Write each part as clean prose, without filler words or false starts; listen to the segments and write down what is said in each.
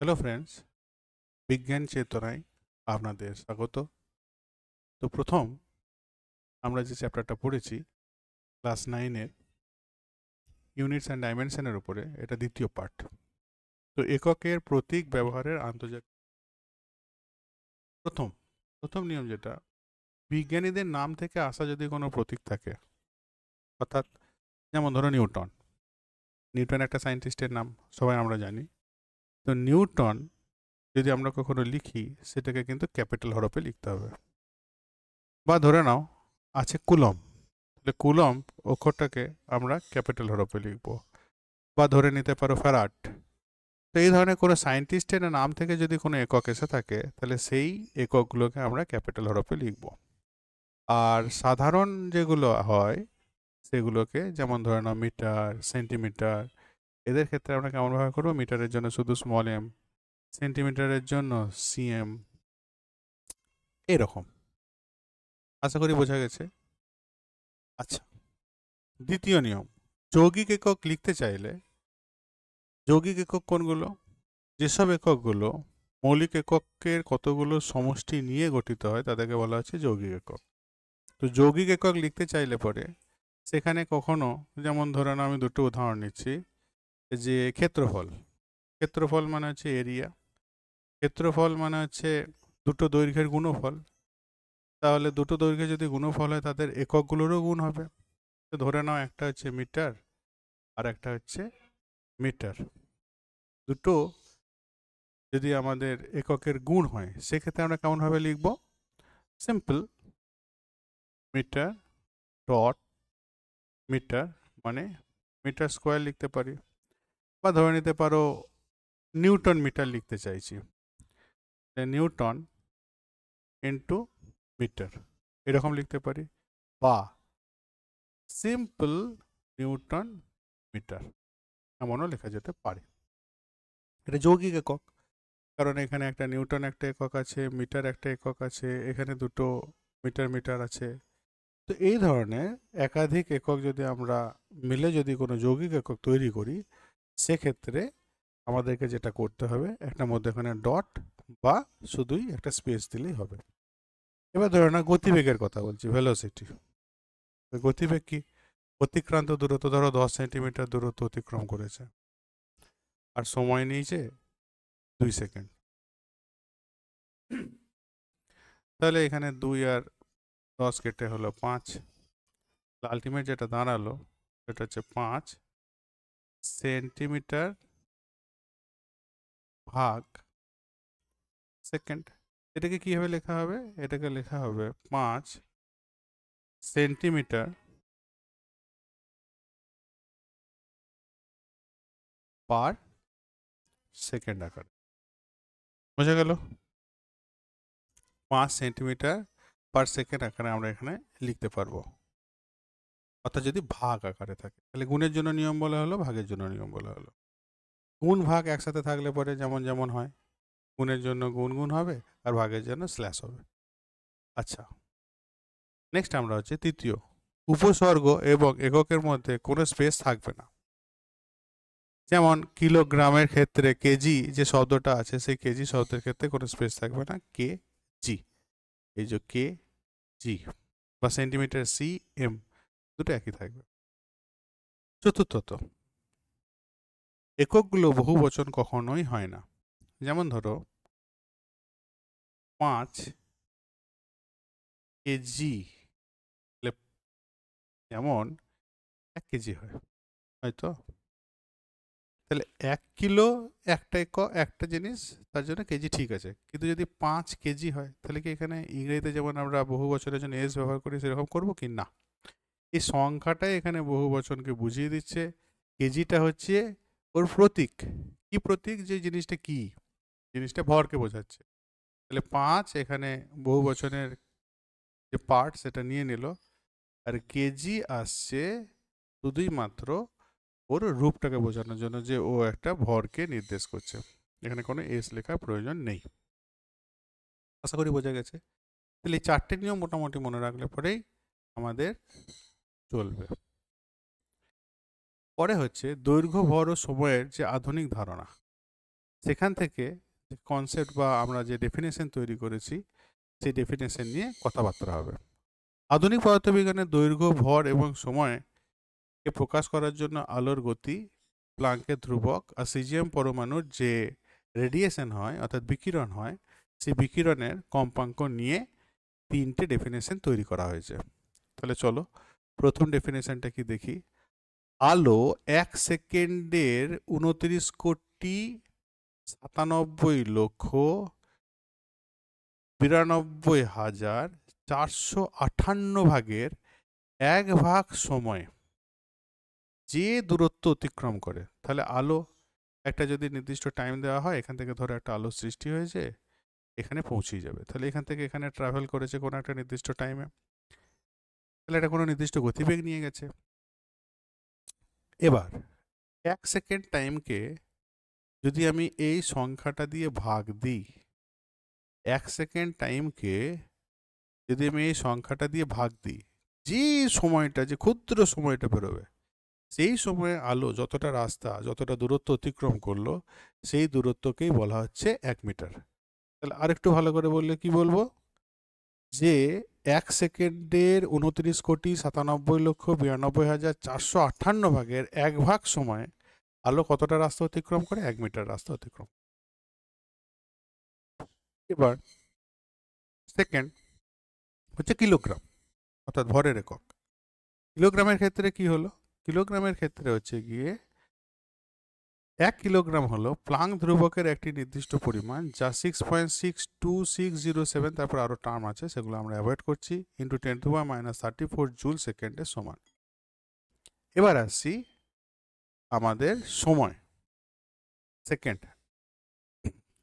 Hello friends, বিজ্ঞান চেতনায় আপনাদের স্বাগত। তো প্রথম আমরা যে চ্যাপ্টারটা পড়েছি ক্লাস 9-এর ইউনিটস অ্যান্ড ডাইমেনশনের উপরে, এটা দ্বিতীয় পার্ট। তো এককের প্রতীক ব্যবহারের আন্তর্জাতিক প্রথম প্রথম নিয়ম যেটা, বিজ্ঞানীদের নাম থেকে আসা যদি কোনো প্রতীক থাকে, অর্থাৎ যেমন ধরো নিউটন। নিউটন একটা সায়েন্টিস্টের নাম, সবাই আমরা জানি। তো নিউটন যদি আমরা কখনো লিখি, সেটাকে কিন্তু ক্যাপিটাল হরফে লিখতে হবে। বা ধরে নাও আছে কুলম, তাহলে কুলম অক্ষরটাকে আমরা ক্যাপিটাল হরফে লিখব। বা ধরে নিতে পারো ফ্যারাড। তো এই ধরনের কোনো সায়েন্টিস্টের নাম থেকে যদি কোনো একক এসে থাকে, তাহলে সেই এককগুলোকে আমরা ক্যাপিটাল হরফে লিখব। আর সাধারণ যেগুলো হয় সেগুলোকে, যেমন ধরে নাও মিটার, সেন্টিমিটার, এদের ক্ষেত্রে আমরা কেমনভাবে করবো? মিটারের জন্য শুধু স্মল এম, সেন্টিমিটারের জন্য সিএম, এরকম। আশা করি বোঝা গেছে। আচ্ছা, দ্বিতীয় নিয়ম, যৌগিক একক লিখতে চাইলে যৌগিক একক কোনগুলো? যেসব এককগুলো মৌলিক এককের কতগুলো সমষ্টি নিয়ে গঠিত হয় তাদেরকে বলা হচ্ছে যৌগিক একক। তো যৌগিক একক লিখতে চাইলে পরে সেখানে কখনো, যেমন ধরে নাও আমি দুটো উদাহরণ নিচ্ছি, যে ক্ষেত্রফল। ক্ষেত্রফল মানে হচ্ছে এরিয়া। ক্ষেত্রফল মানে হচ্ছে দুটো দৈর্ঘ্যের গুণফল। তাহলে দুটো দৈর্ঘ্যে যদি গুণফল হয়, তাদের এককগুলোরও গুণ হবে। তো ধরে নাও একটা হচ্ছে মিটার আর একটা হচ্ছে মিটার। দুটো যদি আমাদের এককের গুণ হয়, সেক্ষেত্রে আমরা কেমনভাবে লিখব? সিম্পল, মিটার ডট মিটার মানে মিটার স্কোয়ার লিখতে পারি। বা ধরে নিতে পারো নিউটন মিটার লিখতে চাইছি, নিউটন ইন্টু মিটার, এরকম লিখতে পারি। বা সিম্পল নিউটন মিটার, এমনও লেখা যেতে পারে। এটা যৌগিক একক, কারণ এখানে একটা নিউটন একটা একক আছে, মিটার একটা একক আছে, এখানে দুটো মিটার মিটার আছে। তো এই ধরনের একাধিক একক যদি আমরা মিলে যদি কোনো যৌগিক একক তৈরি করি, সেক্ষেত্রে আমাদেরকে যেটা করতে হবে, একটা মধ্যেখানে ডট বা শুধুই একটা স্পেস দিলেই হবে। এবার ধরো না গতিবেগের কথা বলছি, ভেলোসিটি। গতিবেগ কি? অতিক্রান্ত দূরত্ব ধরো 10 সেন্টিমিটার দূরত্ব অতিক্রম করেছে, আর সময় নিয়েছে 2 সেকেন্ড। তাহলে এখানে 2 আর 10 কেটে হলো 5। আলটিমেট যেটা দাঁড়ালো সেটা হচ্ছে 5 সেন্টিমিটার ভাগ সেকেন্ড। এটাকে কিভাবে লেখা হবে? এটাকে লেখা হবে 5 সেন্টিমিটার পার সেকেন্ড আকারে। বোঝা গেল? 5 সেন্টিমিটার পার সেকেন্ড আকারে আমরা এখানে লিখতে পারবো, অর্থাৎ যদি ভাগ আকারে থাকে। তাহলে গুণের জন্য নিয়ম বলা হলো, ভাগের জন্য নিয়ম বলা হলো। গুণ ভাগ একসাথে থাকলে পরে যেমন যেমন হয়, গুণের জন্য গুণ গুণ হবে আর ভাগের জন্য স্ল্যাশ হবে। আচ্ছা, নেক্সট আমরা হচ্ছে তৃতীয়, উপসর্গ এবং এককের মধ্যে কোনো স্পেস থাকবে না। যেমন কিলোগ্রামের ক্ষেত্রে কেজি যে শব্দটা আছে, সেই কেজি শব্দের ক্ষেত্রে কোনো স্পেস থাকবে না, কে জি, এই যে কে জি। বা সেন্টিমিটার সি এম, দুটো একই থাকবে। চতুর্থত, এককগুলো বহু বচন কখনোই হয় না। যেমন ধরো 5 কেজি, যেমন 1 কেজি হয়, হয়তো। তাহলে 1 কিলো একটা একটা জিনিস, তার জন্য কেজি ঠিক আছে। কিন্তু যদি 5 কেজি হয়, তাহলে কি এখানে ইংরেজিতে যেমন আমরা বহু বচনের জন্য এস ব্যবহার করি, সেরকম করবো কি না? এই সংখ্যাটাই এখানে বহু বচনকে বুঝিয়ে দিচ্ছে। কেজিটা হচ্ছে ওর প্রতীক। কি প্রতীক? যে জিনিসটা কি, জিনিসটা ভরকে বোঝাচ্ছে। তাহলে 5 এখানে বহু বচনের যে পার্ট সেটা নিয়ে নিল, আর কেজি আসছে শুধুই মাত্র ওর রূপটাকে বোঝানোর জন্য, যে ও একটা ভরকে নির্দেশ করছে। এখানে কোনো এস লেখার প্রয়োজন নেই। আশা করি বোঝা গেছে। তাহলে এই 4টে নিয়ম মোটামুটি মনে রাখলে পরেই আমাদের চলবে। পরে হচ্ছে দৈর্ঘ্য, ভর ও সময়ের যে আধুনিক ধারণা, সেখান থেকে কনসেপ্ট বা আমরা যে ডেফিনেশন তৈরি করেছি সেই ডেফিনেশন নিয়ে কথাবার্তা হবে। আধুনিক পদার্থবিজ্ঞানের দৈর্ঘ্য, ভর এবং সময়কে প্রকাশ করার জন্য আলোর গতি, প্লাঙ্কের ধ্রুবক আর সিজিএম পরমাণুর যে রেডিয়েশন হয় অর্থাৎ বিকিরণ হয়, সেই বিকিরণের কম্পাঙ্ক নিয়ে 3টে ডেফিনেশন তৈরি করা হয়েছে। তাহলে চলো প্রথম ডেফিনেশনটা কি দেখি। আলো 1 সেকেন্ডের 29,97,92,458 ভাগের 1 ভাগ সময়ে যে দূরত্ব অতিক্রম করে। তাহলে আলো একটা যদি নির্দিষ্ট টাইম দেওয়া হয়, এখান থেকে ধরো একটা আলো সৃষ্টি হয়েছে, এখানে পৌঁছে যাবে। তাহলে এখান থেকে এখানে ট্রাভেল করেছে কোনো একটা নির্দিষ্ট টাইমে, তাহলে এটা কোনো নির্দিষ্ট গতিবেগ নিয়ে গেছে। এবার 1 সেকেন্ড টাইমকে যদি আমি এই সংখ্যাটা দিয়ে ভাগ দিই, 1 সেকেন্ড টাইমকে যদি আমি এই সংখ্যাটা দিয়ে ভাগ দিই, যে সময়টা, যে ক্ষুদ্র সময়টা বেরোবে, সেই সময়ে আলো যতটা রাস্তা, যতটা দূরত্ব অতিক্রম করলো, সেই দূরত্বকেই বলা হচ্ছে 1 মিটার। তাহলে আরেকটু ভালো করে বললে কি বলবো, যে 1 সেকেন্ডের 29,97,92,458 ভাগের 1 ভাগ সময় আলো কতটা রাস্তা অতিক্রম করে? 1 মিটার রাস্তা অতিক্রম। এবার সেকেন্ড হচ্ছে কিলোগ্রাম, অর্থাৎ ভরের একক। কিলোগ্রামের ক্ষেত্রে কি হলো? কিলোগ্রামের ক্ষেত্রে হচ্ছে গিয়ে 1 কিলোগ্রাম হলো প্লাঙ্ক ধ্রুবকের একটি নির্দিষ্ট পরিমাণ, যা 6.62607, তারপর আরো টার্ম আছে সেগুলো আমরা অ্যাভয়েড করছি, ইন্টু 10⁻34 জুল সেকেন্ডের সমান। এবার আসছি আমাদের সময়, সেকেন্ড।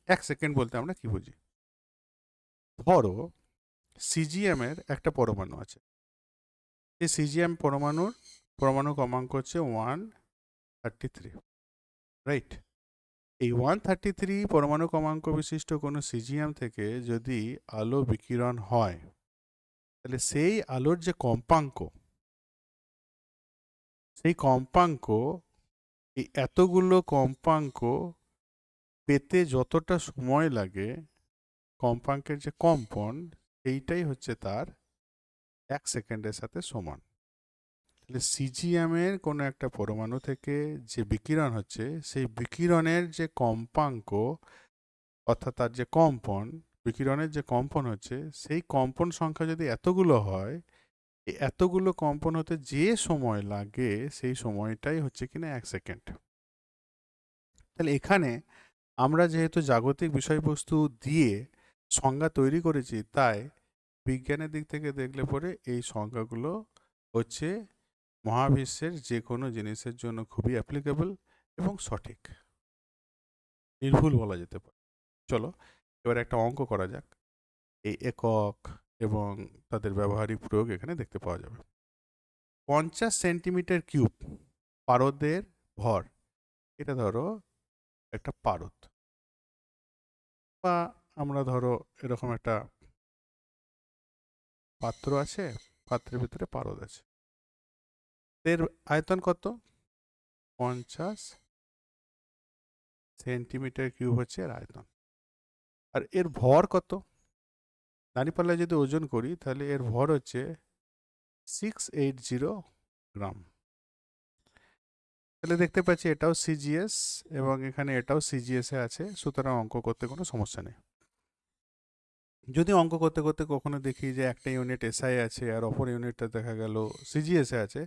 1 সেকেন্ড বলতে আমরা কি বুঝি? ধরো সিজিএম এর একটা পরমাণু আছে, এই সিজিএম পরমাণু ক্রমাঙ্ক হচ্ছে 133, রাইট? এই 133 পরমাণু ক্রমাঙ্ক বিশিষ্ট কোনো সিজিএম থেকে যদি আলো বিকিরণ হয়, তাহলে সেই আলোর যে কম্পাঙ্ক, সেই কম্পাঙ্ক, এই এতগুলো কম্পাঙ্ক পেতে যতটা সময় লাগে, কম্পাঙ্কের যে কম্পন, এইটাই হচ্ছে তার 1 সেকেন্ডের সাথে সমান। তাহলে সিজিএম এর কোনো একটা পরমাণু থেকে যে বিকিরণ হচ্ছে, সেই বিকিরণের যে কম্পাঙ্ক অর্থাৎ তার যে কম্পন, বিকিরণের যে কম্পন হচ্ছে, সেই কম্পন সংখ্যা যদি এতগুলো হয়, এই এতগুলো কম্পন হতে যে সময় লাগে, সেই সময়টাই হচ্ছে কিনা 1 সেকেন্ড। তাহলে এখানে আমরা যেহেতু জাগতিক বিষয়বস্তু দিয়ে সংজ্ঞা তৈরি করেছি, তাই বিজ্ঞানের দিক থেকে দেখলে পরে এই সংজ্ঞাগুলো হচ্ছে মহাবিশ্বের যে কোনো জিনিসের জন্য খুবই অ্যাপ্লিকেবল এবং সঠিক, নির্ভুল বলা যেতে পারে। চলো এবার একটা অঙ্ক করা যাক। এই একক এবং তাদের ব্যবহারিক প্রয়োগ এখানে দেখতে পাওয়া যাবে। 50 সেন্টিমিটার কিউব পারদের ভর, এটা ধরো একটা পারদ, বা আমরা ধরো এরকম একটা পাত্র আছে, পাত্রের ভিতরে পারদ আছে, এর আয়তন কত? 50 সেন্টিমিটার কিউব হচ্ছে এর আয়তন। আর এর ভর কত? দাঁড়িপাল্লায় যদি ওজন করি, তাহলে এর ভর হচ্ছে 680 গ্রাম। তাহলে দেখতে পাচ্ছি এটাও সিজিএস এবং এখানে এটাও সিজিএস এ আছে, সুতরাং অঙ্ক করতে কোনো সমস্যা নেই। যদি অঙ্ক করতে করতে কখনো দেখি যে একটা ইউনিট এসআই আছে আর অপর ইউনিটটা দেখা গেল সিজিএস এ আছে,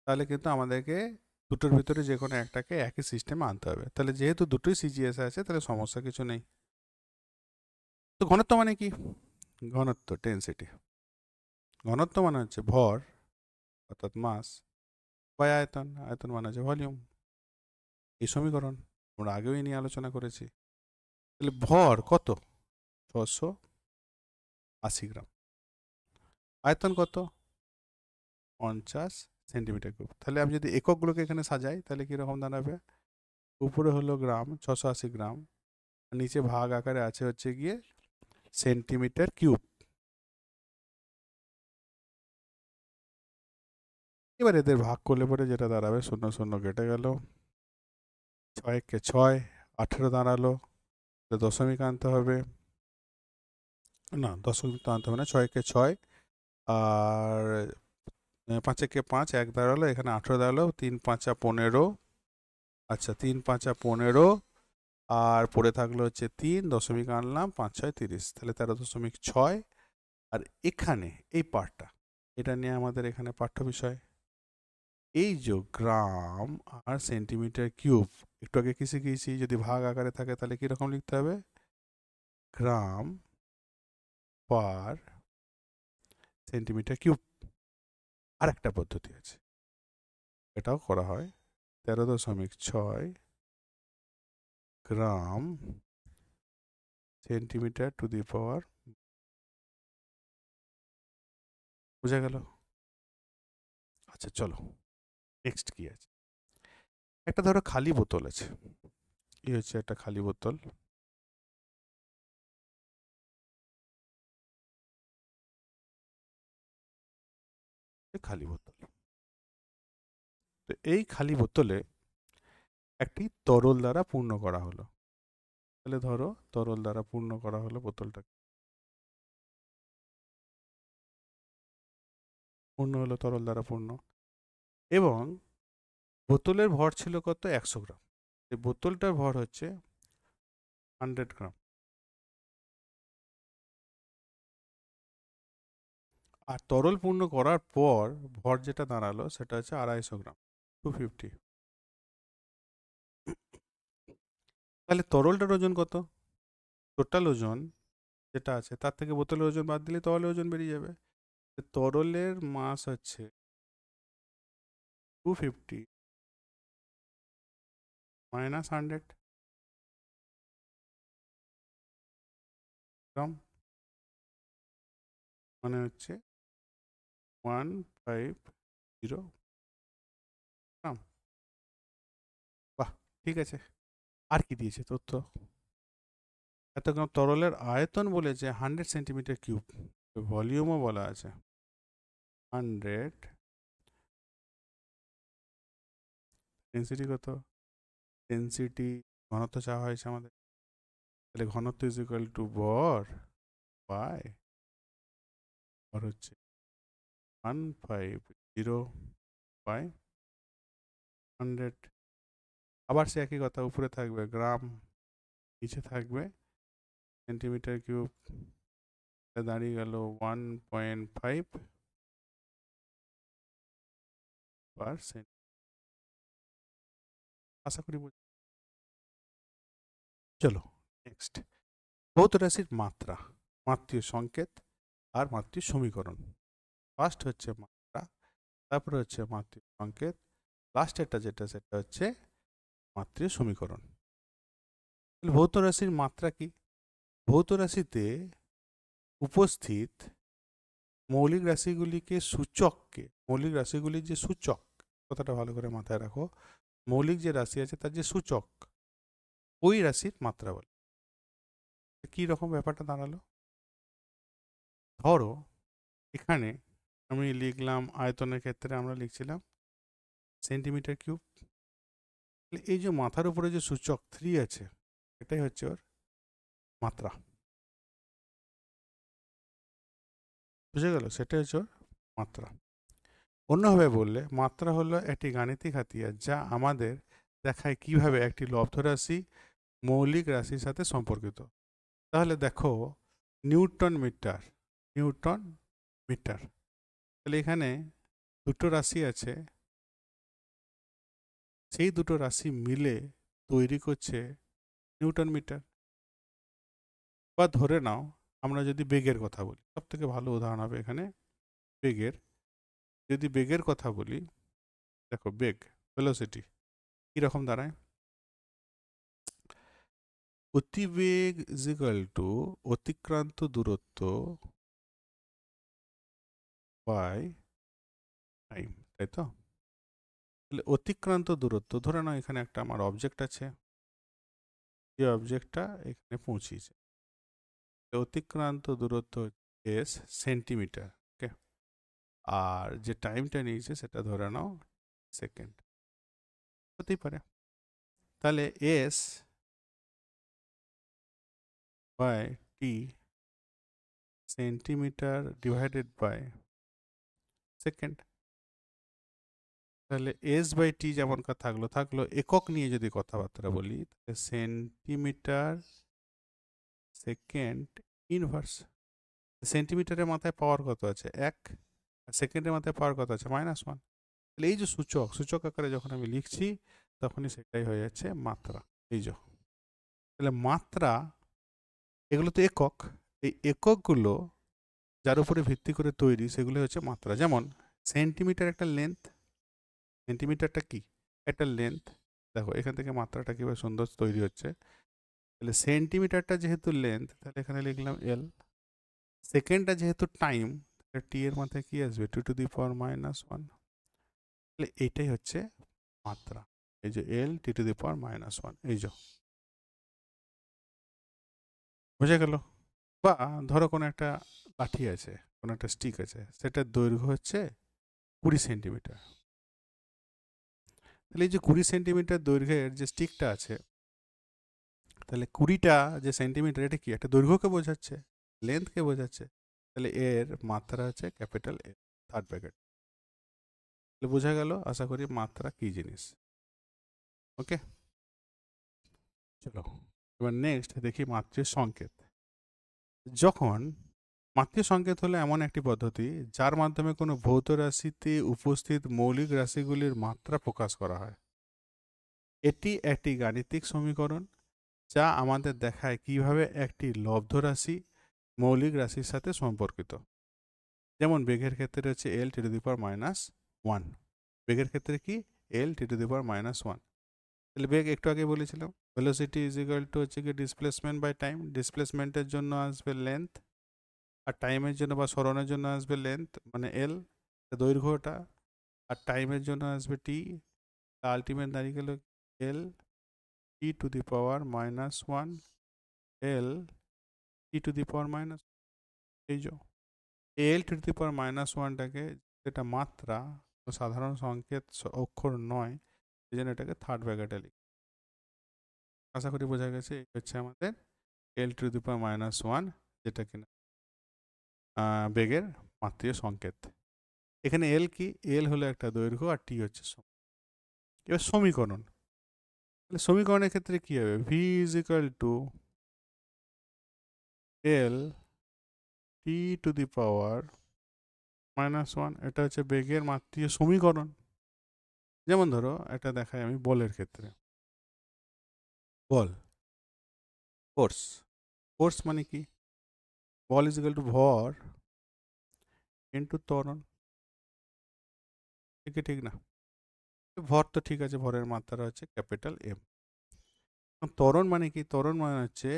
তাহলে কিন্তু আমাদেরকে দুটোর ভিতরে যে কোনো একটাকে একই সিস্টেমে আনতে হবে। তাহলে যেহেতু দুটোই সিজিএস এ আছে, তাহলে সমস্যা কিছু নেই। তো ঘনত্ব মানে কি? ঘনত্ব ডেনসিটি। ঘনত্ব মানে হচ্ছে ভর অর্থাৎ মাস বাই আয়তন, আয়তন মানে হচ্ছে ভলিউম। এই সমীকরণ আমরা আগেও নিয়ে আলোচনা করেছি। তাহলে ভর কত? 680 গ্রাম। আয়তন কত? 50 সেন্টিমিটার কিউব। তাহলে আমি যদি এককগুলোকে এখানে সাজাই, তাহলে কীরকম দাঁড়াবে? উপরে হলো গ্রাম, 680 গ্রাম, নিচে ভাগ আকারে আছে হচ্ছে গিয়ে সেন্টিমিটার কিউব। এবার এদের ভাগ করলে পরে যেটা দাঁড়াবে, 0 0 কেটে গেল, 6 কে 6, 18 দাঁড়ালো, দশমিক আনতে হবে, না দশমিক তো আনতে হবে না, 6 কে 6 আর 5 কে 5, 1 দাঁড়ালো, এখানে 18 দাঁড়ালো, 3 5 15। আচ্ছা 3 5 15 আর পড়ে থাকলো হচ্ছে 3, দশমিক আনলাম, 5 6 30, তাহলে 13.6। আর এখানে এই পার্টটা, এটা নিয়ে আমাদের এখানে পাঠ্য বিষয়। এই যে গ্রাম আর সেন্টিমিটার কিউব, একটু আগে কি শিখিয়েছি, যদি ভাগ আকারে থাকে তাহলে কিরকম লিখতে হবে, গ্রাম পার সেন্টিমিটার কিউব। আর একটা পদ্ধতি আছে, এটাও করা হয়, 13.6 গ্রাম সেন্টিমিটার টু দি পাওয়ার। বোঝা গেল? আচ্ছা চলো নেক্সট কি আছে। একটা ধরো খালি বোতল আছে, এই হচ্ছে একটা খালি বোতল, খালি বোতল। তো এই খালি বোতলে একটি তরল দ্বারা পূর্ণ করা হলো। তাহলে ধরো তরল দ্বারা পূর্ণ করা হলো বোতলটা, পূর্ণ হলো তরল দ্বারা পূর্ণ, এবং বোতলের ভর ছিল কত, 100 গ্রাম। এই বোতলটার ভর হচ্ছে 100 গ্রাম। আর তরল পূর্ণ করার পর ভর যেটা দাঁড়ালো সেটা হচ্ছে 250 গ্রাম, 250। তাহলে তরলটার ওজন কত, টোটাল ওজন যেটা আছে তার থেকে বোতলের ওজন বাদ দিলে তরলের ওজন বেরিয়ে যাবে। তরলের মাস হচ্ছে 250 মাইনাস 100 গ্রাম, মানে হচ্ছে 150 গ্রাম। বাহ, ঠিক আছে। আর কি দিয়েছে তথ্য, এত গ্রাম তরলের আয়তন বলেছে 100 সেন্টিমিটার কিউব, ভলিউমও বলা আছে 100, ডেন্সিটি কত, ডেন্সিটি ঘনত্ব চাওয়া হয়েছে আমাদের, তাহলে ঘনত্ব ইজ ইকুয়াল টু ভর বাই, ভর হচ্ছে 150 বাই 100। আবার সে একই কথা, উপরে থাকবে গ্রাম, নিচে থাকবে সেন্টিমিটার কিউব, দাঁড়িয়ে গেল 1.5 পারসেন্ট। আশা করি চলো নেক্সট, ভৌত রাশির মাত্রা, মাত্রীয় সংকেত আর মাত্রীয় সমীকরণ। ফার্স্ট হচ্ছে মাত্রা, তারপরে হচ্ছে মাত্রীয় সংকেত, লাস্টেরটা যেটা সেটা হচ্ছে মাত্রীয় সমীকরণ। ভৌত রাশির মাত্রা কি, ভৌত রাশিতে উপস্থিত মৌলিক রাশিগুলিকে সূচককে, মৌলিক রাশিগুলির যে সূচক, কথাটা ভালো করে মাথায় রাখো, মৌলিক যে রাশি আছে তার যে সূচক, ওই রাশির মাত্রা বলে। কি রকম ব্যাপারটা দাঁড়ালো, ধরো এখানে আমি লিখলাম, আয়তনের ক্ষেত্রে আমরা লিখছিলাম সেন্টিমিটার কিউব, এই যে মাথার উপরে যে সূচক 3 আছে, এটাই হচ্ছে ওর মাত্রা। বুঝে গেল, সেটাই হচ্ছে ওর মাত্রা। অন্যভাবে বললে মাত্রা হলো একটি গাণিতিক হাতিয়ার যা আমাদের দেখায় কিভাবে একটি লব্ধ রাশি মৌলিক রাশির সাথে সম্পর্কিত। তাহলে দেখো নিউটন মিটার, নিউটন মিটার, তাহলে এখানে দুটো রাশি আছে, সেই দুটো রাশি মিলে তৈরি করছে নিউটন মিটার। বা ধরে নাও আমরা যদি বেগের কথা বলি, সব থেকে ভালো উদাহরণ হবে এখানে বেগের, যদি বেগের কথা বলি, দেখো বেগ ভেলোসিটি কীরকম দাঁড়ায়, গতিবেগ ইজ ইকুয়াল টু অতিক্রান্ত দূরত্ব বাই টাইম, তাই তো? তাহলে অতিক্রান্ত দূরত্ব, ধরে নাও এখানে একটা আমার অবজেক্ট আছে, যে অবজেক্টটা এখানে পৌঁছেছে, অতিক্রান্ত দূরত্ব এস সেন্টিমিটার, ওকে, আর যে টাইমটা নিয়েছে সেটা ধরে নাও সেকেন্ড, হতেই পারে। তাহলে S by T centimetre divided by second. তাহলে এস বাই টি যেমন থাকলো একক নিয়ে যদি কথাবার্তা বলি তাহলে সেন্টিমিটার সেকেন্ড ইনভার্স। সেন্টিমিটারের মাথায় পাওয়ার কত আছে 1, আর সেকেন্ডের মাথায় পাওয়ার কত আছে -1। তাহলে এই যে সূচক আকারে যখন আমি লিখছি তখনই সেটাই হয়ে যাচ্ছে মাত্রা। এই যে তাহলে মাত্রা এগুলো তো একক, এই এককগুলো যার উপরে ভিত্তি করে তৈরি সেগুলো হচ্ছে মাত্রা। যেমন সেন্টিমিটার একটা লেন্থ, সেন্টিমিটারটা কি একটা লেন্থ। দেখো এখান থেকে মাত্রাটা কীভাবে সুন্দর তৈরি হচ্ছে। তাহলে সেন্টিমিটারটা যেহেতু লেন্থ তাহলে এখানে লিখলাম এল। সেকেন্ডটা যেহেতু টাইম তাহলে টি এর মাথায় কি আসবে 2⁻⁻1। তাহলে এইটাই হচ্ছে মাত্রা। এই যে এল T⁻⁻1 এই যে বোঝা গেল। বা ধরো কোনো একটা লাঠি আছে, কোনো একটা স্টিক আছে, সেটার দৈর্ঘ্য হচ্ছে 20 সেন্টিমিটার। তাহলে এই যে 20 সেন্টিমিটার দৈর্ঘ্যের যে স্টিকটা আছে, তাহলে 20টা যে সেন্টিমিটার এটা কি একটা দৈর্ঘ্যকে বোঝাচ্ছে, লেন্থকে বোঝাচ্ছে। তাহলে এর মাত্রা হচ্ছে ক্যাপিটাল এ, থার্ড ব্র্যাকেট। তাহলে বোঝা গেল আশা করি মাত্রা কি জিনিস। ওকে, চলো এবার নেক্সট দেখি মাত্রার সংকেত। যখন মাত্রার সংকেত হলো এমন একটি পদ্ধতি যার মাধ্যমে কোনো ভৌত রাশিতে উপস্থিত মৌলিক রাশিগুলির মাত্রা প্রকাশ করা হয়। এটি একটি গাণিতিক সমীকরণ যা আমাদের দেখায় কিভাবে একটি লব্ধ রাশি মৌলিক রাশির সাথে সম্পর্কিত। যেমন বেগের ক্ষেত্রে হচ্ছে এল T⁻⁻1। বেগের ক্ষেত্রে কি এল T⁻⁻1। তাহলে বেগ একটু আগে বলেছিলাম ভেলোসিটি ইজ ইকুয়াল টু হচ্ছে কি ডিসপ্লেসমেন্ট বাই টাইম। ডিসপ্লেসমেন্টের জন্য আসবে লেন্থ, আর টাইমের জন্য বা সরণের জন্য আসবে লেন্থ মানে এল দৈর্ঘ্যটা, আর টাইমের জন্য আসবে টি। আলটিমেট দাঁড়িয়ে গেল এল T⁻⁻1 এল T⁻⁻, এই যে এল T⁻⁻1টাকে যেটা মাত্রা সাধারণ সংকেত অক্ষর নয়, এই জন্য এটাকে থার্ড ব্র্যাকেটে লিখি। আশা করি বোঝা গেছে। এই হচ্ছে আমাদের এল T⁻⁻1 যেটা কিনা বেগের মাত্রীয় সংকেত। এখানে এল কি, এল হলো একটা দৈর্ঘ্য আর টি হচ্ছে সময়। এবার সমীকরণ, তাহলে সমীকরণের ক্ষেত্রে কি হবে V is equal two L T⁻⁻1। এটা হচ্ছে বেগের মাত্রীয় সমীকরণ। যেমন ধরো এটা দেখাই আমি বলের ক্ষেত্রে, বল ফোর্স। ফোর্স মানে কি বল ইজ ইকুয়াল টু ভর ইন্টু ত্বরণ। ঠিক না? ভর তো ঠিক আছে, ভরের মাত্রা হচ্ছে ক্যাপিটাল এম। ত্বরণ মানে কি, ত্বরণ মানে হচ্ছে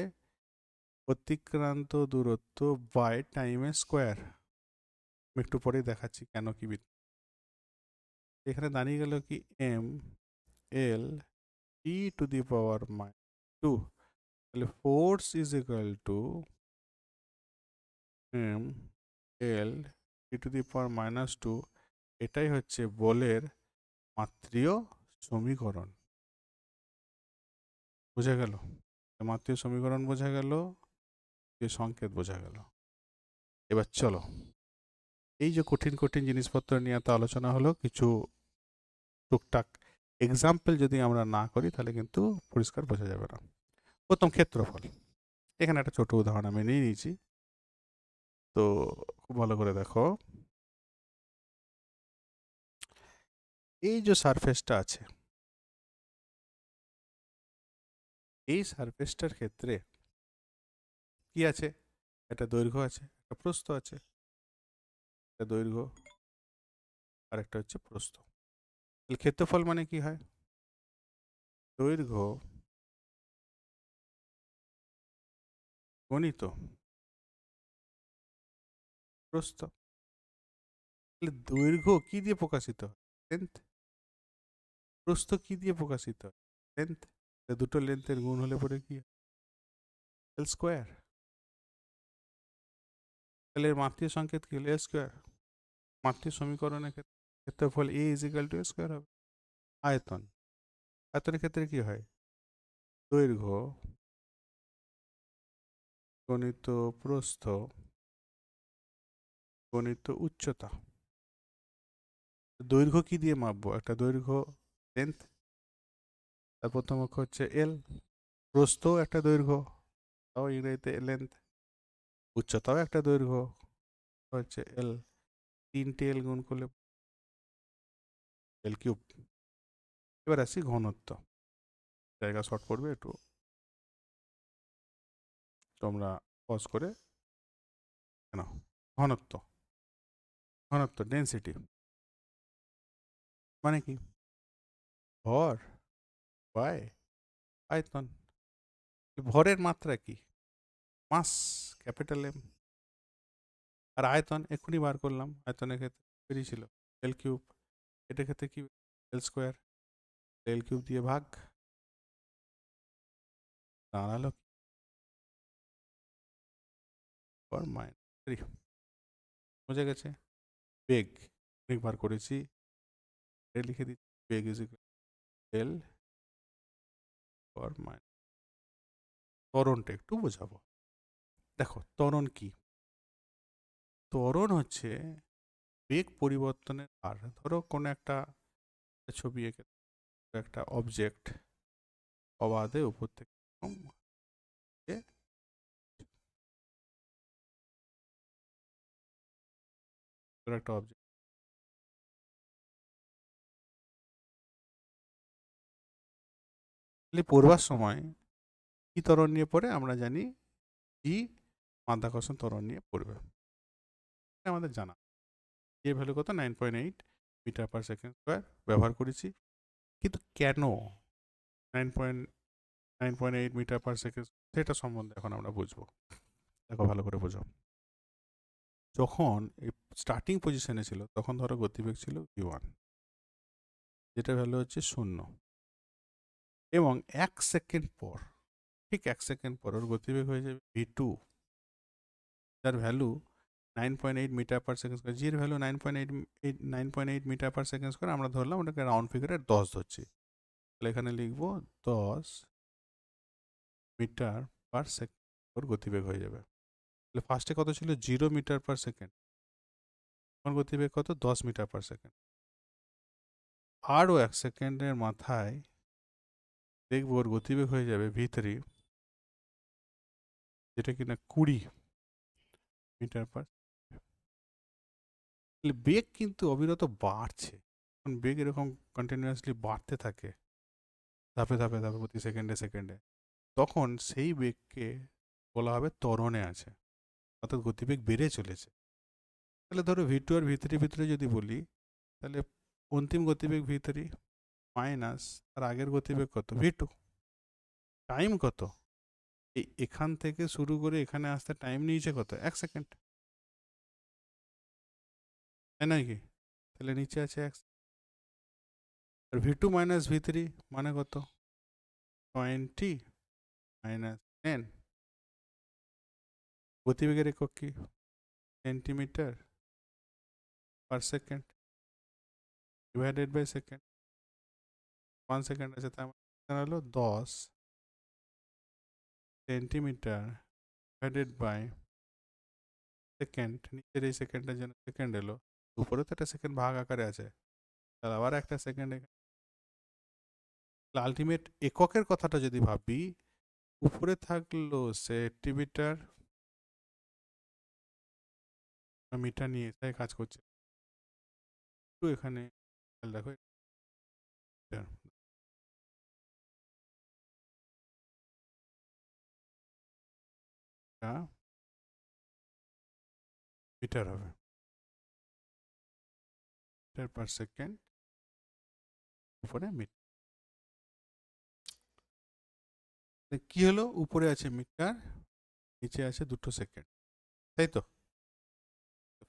অতিক্রান্ত দূরত্ব বাই টাইমের স্কোয়ার। আমি একটু পরেই দেখাচ্ছি কেন কি। এখানে দাঁড়িয়ে গেল কি এম এল T⁻⁻2। তাহলে force is equal to M L T⁻⁻2। এটাই হচ্ছে বলের মাত্রীয় সমীকরণ। বোঝা গেল? মাত্রীয় সমীকরণ বোঝা গেল, যে সংকেত বোঝা গেল। এবার চলো এই যে কঠিন কঠিন জিনিসপত্র নিয়ে তো আলোচনা হলো, কিছু টুকটাক এক্সাম্পল যদি আমরা না করি তাহলে কিন্তু পরিষ্কার বোঝা যাবে না। প্রথম ক্ষেত্রফল, এখানে একটা ছোট উদাহরণ আমি নিয়ে নিয়েছি, তো খুব ভালো করে দেখো। এই যে সারফেসটা আছে, এই সারফেসটার ক্ষেত্রে কি আছে, একটা দৈর্ঘ্য আছে, একটা প্রস্থ আছে। একটা দৈর্ঘ্য আর একটা হচ্ছে প্রস্থ। তাহলে ক্ষেত্রফল মানে কি হয়, দৈর্ঘ্য গণিত প্রস্থ। তাহলে দৈর্ঘ্য কি দিয়ে প্রকাশিত হয়, লেন্থ। প্রস্থ কি দিয়ে প্রকাশিত হয়, লেন্থ। দুটো লেন্থের গুণ হলে পরে কি এল স্কোয়ার। তাহলে এর মাত্রীয় সংকেত কি হলো এল স্কোয়ার। মাত্রীয় সমীকরণের ক্ষেত্রফল এ ইজ ইকুয়াল টু স্কোয়ার হবে। আয়তন, আয়তনের ক্ষেত্রে কি হয়, দৈর্ঘ্য গণিত প্রস্থ গণিত উচ্চতা। দৈর্ঘ্য কি দিয়ে মাপবো? একটা দৈর্ঘ্য লেন্থ, তার প্রথম অক্ষর হচ্ছে এল। প্রস্থ একটা দৈর্ঘ্য, তাও ইংরেজিতে লেন্থ। উচ্চতাও একটা দৈর্ঘ্য, হচ্ছে এল। 3টে এল গুণ করলে এল কিউব। এবার আসি ঘনত্ব। জায়গা শর্ট পড়বে, একটু তোমরা পজ করে নাও। ঘনত্ব, ঘনত্ব ডেন্সিটি মানে কি? ভর বাই আয়তন। ভরের মাত্রা কি? মাস, ক্যাপিটাল এম। আর আয়তন এক্ষুনি বার করলাম, আয়তনের ক্ষেত্রে বেরিয়েছিল এল কিউব। এটার ক্ষেত্রে কি? এল স্কোয়ার। এল কিউব দিয়ে ভাগ, দাঁড়ালো ফর -3। বোঝা গেছে? বেগ, বেগ বার করেছি, লিখে দিচ্ছি বেগ ইজ এল ফর -। ত্বরণটা একটু বোঝাবো। দেখো ত্বরণ কি? ত্বরণ হচ্ছে বেগ পরিবর্তনের হার। ধরো কোনো একটা ছবি এঁকে, একটা অবজেক্ট অবাধে উপর থেকে একটা অবজেক্ট পড়বার সময় কি ত্বরণ নিয়ে পড়ে আমরা জানি, ই মাধ্যাকর্ষণ ত্বরণ নিয়ে পড়বে, আমাদের জানা। এ ভ্যালু কত? 9.8 মিটার পার সেকেন্ড স্কোয়ার ব্যবহার করেছি। কিন্তু কেন 9.8 মিটার পার সেকেন্ড, সেটা সম্বন্ধে এখন আমরা বুঝবো। দেখো ভালো করে বোঝো। যখন এই স্টার্টিং পজিশনে ছিল তখন ধরো গতিবেগ ছিল v1, যেটা ভ্যালু হচ্ছে 0, এবং 1 সেকেন্ড পর, ঠিক 1 সেকেন্ড পর ওর গতিবেগ হয়ে যাবে v2, যার value 9.8 metre per second square. জির value 9.8 metre per second square. আমরা ধরলাম ওটাকে রাউন্ড ফিগারে 10 ধরছি, তাহলে এখানে লিখবো 10 মিটার পার সেকেন্ড ওর গতিবেগ হয়ে যাবে। তাহলে ফার্স্টে কত ছিল? 0 মিটার পার সেকেন্ড। ওর গতিবেগ কত? 10 মিটার পার সেকেন্ড। আরও 1 সেকেন্ডের মাথায় দেখবো ওর গতিবেগ হয়ে যাবে v3, যেটা কিনা 20 মিটার পার। বেগ কিন্তু অবিরত বাড়ছে। এখন বেগ এরকম কন্টিনিউয়াসলি বাড়তে থাকে ধাপে ধাপে ধাপে প্রতি সেকেন্ডে সেকেন্ডে, তখন সেই বেগকে বলা হবে ত্বরণে আছে, অর্থাৎ গতিবেগ বেড়ে চলেছে। তাহলে ধরো v2 আর v3 ভিতরে যদি বলি, তাহলে অন্তিম গতিবেগ v3 মাইনাস তার আগের গতিবেগ কত? v2। টাইম কত? এখান থেকে শুরু করে এখানে আসতে টাইম নিয়েছে কত? 1 সেকেন্ড, তাই নয় কি? তাহলে নিচে আছে 1। আর v2 মাইনাস v3 মানে কত? 20 মাইনাস 10। গতিবেগের একক কি? Centimetre per second divided by second. 1 second আছে, তার মানে হলো 10 সেন্টিমিটার ডিভাইডেড বাই সেকেন্ড। নিচের এই সেকেন্ডের জন্য সেকেন্ড এলো, উপরে তো একটা সেকেন্ড ভাগ আকারে আছে, তাহলে আবার একটা সেকেন্ড। আলটিমেট এককের কথাটা যদি ভাবি, উপরে থাকলো সেন্টিমিটার, মিটার নিয়ে তাই কাজ করছে। একটু এখানে দেখো, মিটার হবে, মিটার পার সেকেন্ড উপরে মিটার। কি হলো? উপরে আছে মিটার, নিচে আছে দুটো সেকেন্ড, তাই তো?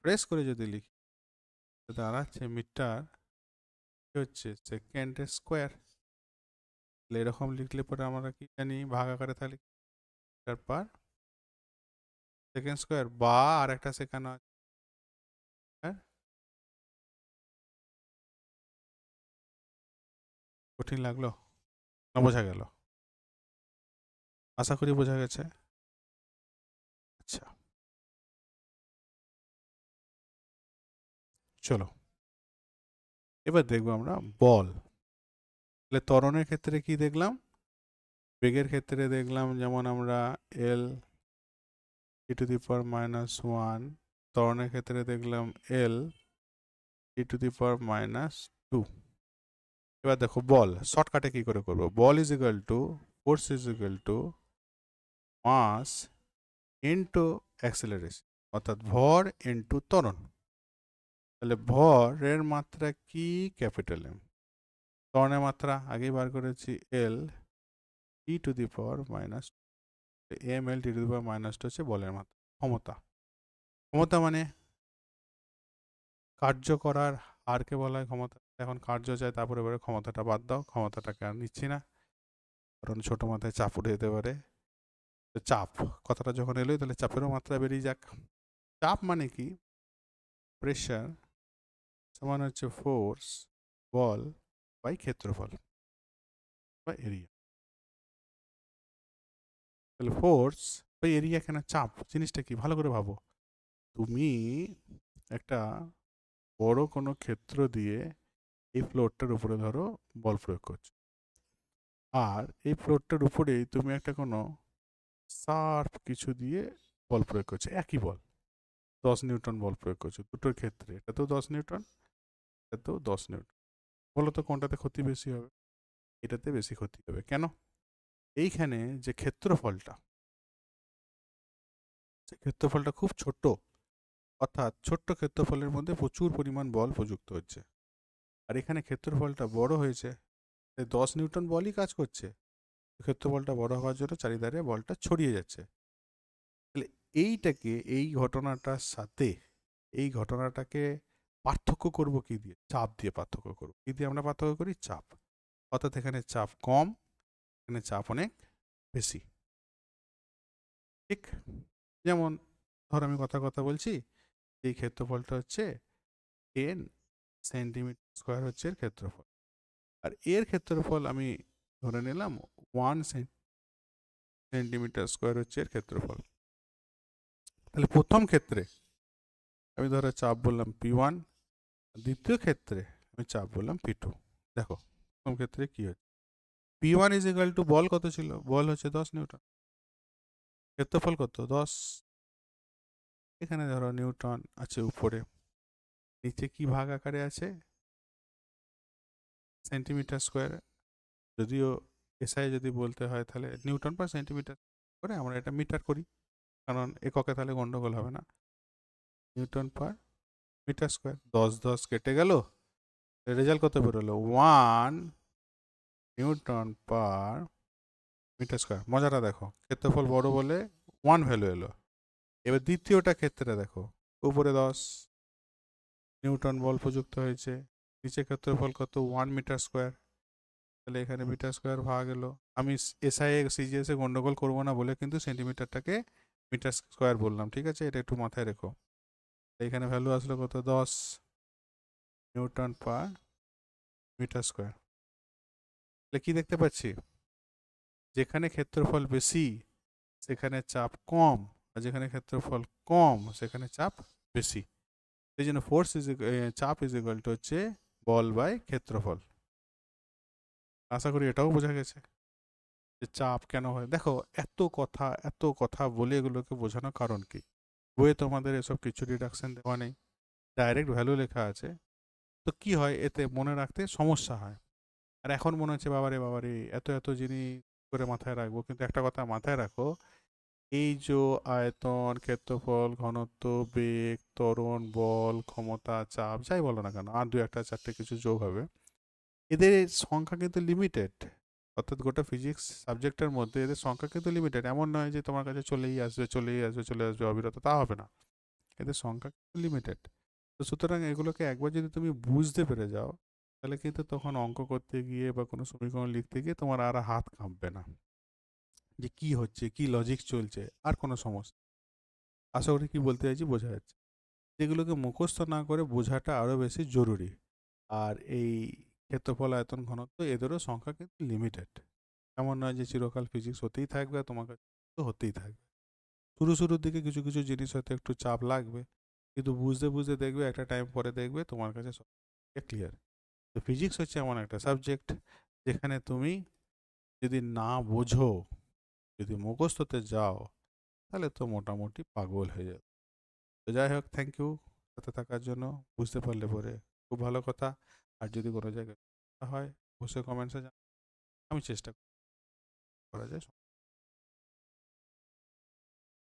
প্রেস করে যদি লিখি দাঁড়াচ্ছে মিটার হচ্ছে সেকেন্ডের স্কোয়ার। এরকম লিখলে পরে আমরা কি জানি? ভাগ আকারে তাহলে মিটার পার সেকেন্ড স্কোয়ার, বা আর একটা সেকেন্ড আছে। কঠিন লাগলো না? বোঝা গেল? আশা করি বোঝা গেছে। চলো এবার দেখবো আমরা বল। তাহলে ত্বরণের ক্ষেত্রে কি দেখলাম? বেগের ক্ষেত্রে দেখলাম যেমন আমরা এল ই টু দি পাওয়ার -1, ত্বরণের ক্ষেত্রে দেখলাম এল ই টু দি পাওয়ার -2। এবার দেখো বল শর্টকাটে কি করে করবো? বল is equal to force is equal to mass into acceleration, অর্থাৎ ভর ইন্টু ত্বরণ। তাহলে ভরের মাত্রা কি? Capital M. ত্বরণের মাত্রা আগেই বার করেছি L E to the power minus M L T to the power -2 হচ্ছে বলের মাত্রা। ক্ষমতা, ক্ষমতা মানে কার্য করার হারকে বলা হয় ক্ষমতা। এখন কার্য চাই, তারপরে এবারে ক্ষমতাটা বাদ দাও, ক্ষমতাটাকে আর নিচ্ছি না, কারণ ছোট মাথায় চাপ উঠে যেতে পারে। তো চাপ কথাটা যখন এলোই, তাহলে চাপেরও মাত্রা বেরিয়ে যাক। চাপ মানে কি? প্রেশার সমান হচ্ছে ফোর্স বল বাই ক্ষেত্রফল বা এরিয়া। তাহলে ফোর্স বাই এরিয়া, কেন চাপ জিনিসটা কি ভালো করে ভাবো। তুমি একটা বড় কোনো ক্ষেত্র দিয়ে এই ফ্লোরটার উপরে ধরো বল প্রয়োগ করছো, আর এই ফ্লোরটার উপরেই তুমি একটা কোনো শার্প কিছু দিয়ে বল প্রয়োগ করছো, একই বল 10 নিউটন বল প্রয়োগ করছো। দুটোর ক্ষেত্রে এটাতেও 10 নিউটন, এটাতেও 10 নিউটন। বলো তো কোনটাতে ক্ষতি বেশি হবে? এটাতে বেশি ক্ষতি হবে। কেন? এইখানে যে ক্ষেত্রফলটা, সে ক্ষেত্রফলটা খুব ছোট, অর্থাৎ ছোট্ট ক্ষেত্রফলের মধ্যে প্রচুর পরিমাণ বল প্রযুক্ত হচ্ছে। আর এখানে ক্ষেত্রফলটা বড় হয়েছে, 10 নিউটন বলই কাজ করছে, ক্ষেত্রফলটা বড় হওয়ার জন্য চারিধারে বলটা ছড়িয়ে যাচ্ছে। তাহলে এইটাকে, এই ঘটনাটার সাথে এই ঘটনাটাকে পার্থক্য করব কি দিয়ে? চাপ দিয়ে পার্থক্য করব। কি দিয়ে আমরা পার্থক্য করি? চাপ। অর্থাৎ এখানে চাপ কম, এখানে চাপ অনেক বেশি। ঠিক যেমন ধর আমি কথা বলছি, এই ক্ষেত্রফলটা হচ্ছে 10 সেন্টিমিটার স্কোয়ার হচ্ছে এর ক্ষেত্রফল, আর এর ক্ষেত্রফল আমি ধরে নিলাম 1 সেন্টিমিটার স্কোয়ার হচ্ছে এর ক্ষেত্রফল। তাহলে প্রথম ক্ষেত্রে আমি ধরো চাপ বললাম P1, দ্বিতীয় ক্ষেত্রে আমি চাপ বললাম P2। দেখো প্রথম ক্ষেত্রে কি হচ্ছে? P1 ইজ ইকুয়াল টু বল কত ছিল? বল হচ্ছে 10 নিউটন, ক্ষেত্রফল কত? 10। এখানে ধরো নিউটন আছে উপরে, নিচে কি ভাগ আকারে আছে? Centimetre square. যদিও এসআই যদি বলতে হয় তাহলে নিউটন পার সেন্টিমিটার করে আমরা এটা মিটার করি, কারণ এককে তাহলে গন্ডগোল হবে না। নিউটন পার মিটার স্কোয়ার, 10 কেটে গেল, রেজাল্ট কত বেরোলো? 1 নিউটন পার মিটার স্কোয়ার। মজাটা দেখো, ক্ষেত্রফল বড় বলে 1 ভ্যালু এলো। এবার দ্বিতীয়টা ক্ষেত্রে দেখো, উপরে 10 নিউটন বল প্রযুক্ত হয়েছে, নিচে ক্ষেত্রফল কত? 1 মিটার স্কোয়ার। তাহলে এখানে মিটার স্কোয়ার ভাগ এলো। আমি এসআই সিজিএস এ গন্ডগোল করবো না বলে কিন্তু সেন্টিমিটারটাকে মিটার স্কোয়ার বললাম, ঠিক আছে? এটা একটু মাথায় রেখো। এখানে ভ্যালু আসলো কত? 10 নিউটন পার মিটার স্কোয়ার। তাহলে কি দেখতে পাচ্ছি? যেখানে ক্ষেত্রফল বেশি সেখানে চাপ কম, আর যেখানে ক্ষেত্রফল কম সেখানে চাপ বেশি। সেই জন্য ফোর্স ইজ চাপ ইজ ইকুয়াল টু হচ্ছে বল বাই ক্ষেত্রফল। আশা করি এটাও বোঝা গেছে যে চাপ কেন হয়। দেখো এত কথা বলে এগুলোকে বোঝানোর কারণ কি? বইয়ে তোমাদের এসব কিছু ডিডাকশন দেওয়া নেই, ডাইরেক্ট ভ্যালু লেখা আছে। তো কি হয়, এতে মনে রাখতে সমস্যা হয়। আর এখন মনে হচ্ছে বাবারে বাবারে এত জিনিস করে মাথায় রাখবো, কিন্তু একটা কথা মাথায় রাখো, এই যে আয়তন, ক্ষেত্রফল, ঘনত্ব, বেগ, ত্বরণ, বল, ক্ষমতা, চাপ, যাই বলো না কেন, আর 2-1-4টে কিছু যোগ হবে, এদের সংখ্যা কিন্তু লিমিটেড। অর্থাৎ গোটা ফিজিক্স সাবজেক্টের মধ্যে এদের সংখ্যা কিন্তু লিমিটেড। এমন নয় যে তোমার কাছে চলে আসবে অবিরত, তা হবে না। এদের সংখ্যা কিন্তু লিমিটেড। তো সুতরাং এগুলোকে একবার যদি তুমি বুঝতে পেরে যাও, তাহলে কিন্তু তখন অঙ্ক করতে গিয়ে বা কোনো সমীকরণ লিখতে গিয়ে তোমার আর হাত কাঁপবে না, যে কি হচ্ছে, কি লজিক চলছে, আর কোনো সমস্যা। আশা করি কি বলতে চাইছি বোঝা যাচ্ছে। যেগুলোকে মুখস্থ না করে বোঝাটা আরও বেশি জরুরি। আর এই ক্ষেত্রফল, আয়তন, ঘনত্ব এদেরও সংখ্যা কিন্তু লিমিটেড। এমন নয় যে চিরকাল ফিজিক্স হতেই থাকবে আর তোমার কাছে তো হতেই থাকবে। শুরুর দিকে কিছু জিনিস হয়তো একটু চাপ লাগবে, কিন্তু বুঝতে বুঝতে দেখবে একটা টাইম পরে দেখবে তোমার কাছে সব ক্লিয়ার। তো ফিজিক্স হচ্ছে এমন একটা সাবজেক্ট যেখানে তুমি যদি না বোঝো, যদি মুখস্থতে যাও, তাহলে তো মোটামুটি পাগল হয়ে যাবে। তো যাই হোক, থ্যাংক ইউ সাথে থাকার জন্য। বুঝতে পারলে পরে খুব ভালো কথা। আর যদি কোনো জায়গায় হয় অবশ্যই কমেন্টসে আমি চেষ্টা করা যায়।